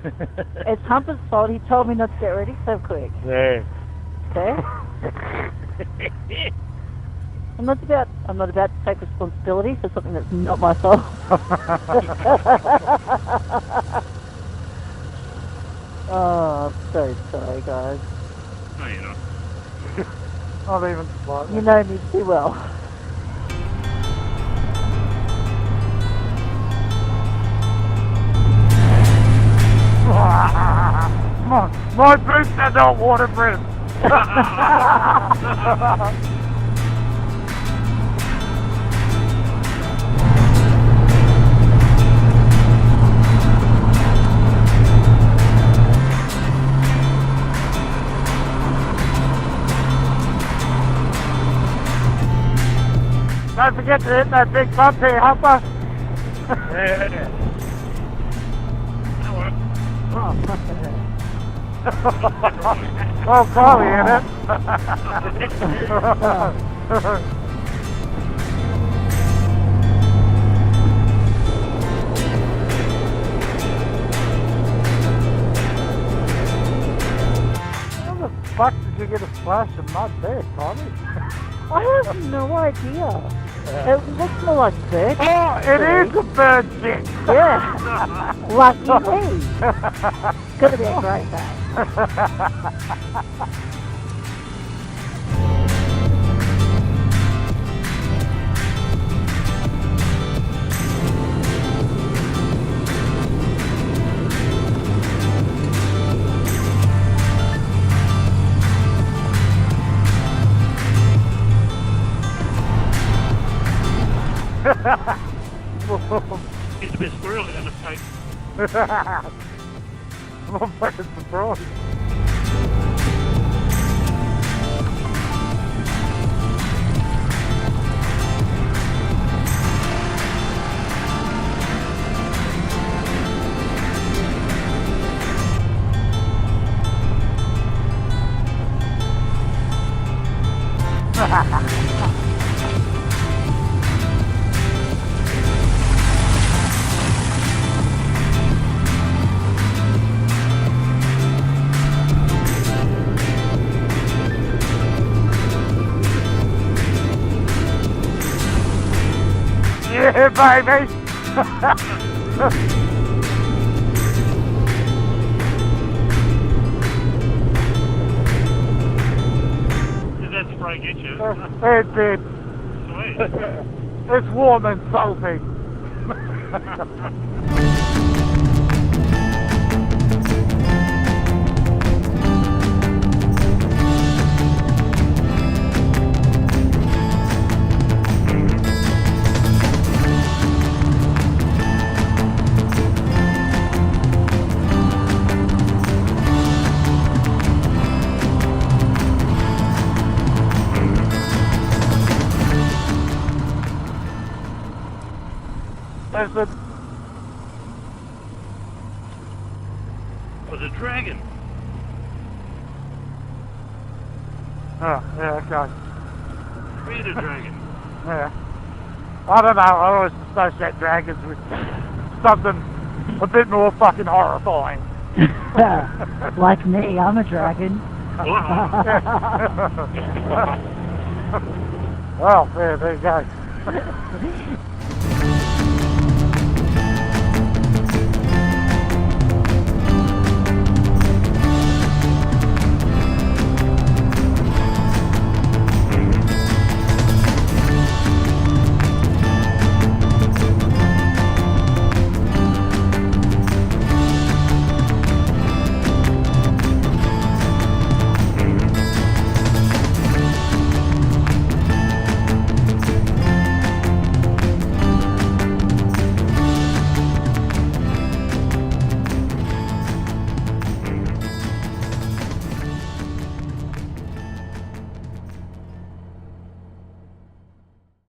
It's Humper's fault. He told me not to get ready so quick. Yeah. Okay? I'm not about to take responsibility for something that's not my fault. Oh, I'm so sorry, guys. No, you're not. Not even slightly. You know me too well. My boots are not waterproof. Don't forget to hit that big bump here, Humper. Yeah. That worked. Oh, Kylie in it. How the fuck did you get a splash of mud there, Kylie? I have no idea. It looks more like bird. Oh, it is a bird shit. Yeah. Lucky me. It's going to be a great day. He's a bit squirrely on the tape. I'm fucking surprised. Yeah, baby! Did that spray get you? It did. Sweet. It's warm and salty. There's a... Was a dragon. Oh, yeah, okay. Read a dragon. Yeah. I don't know, I always associate dragons with something a bit more fucking horrifying. Like me, I'm a dragon. Well, there you go.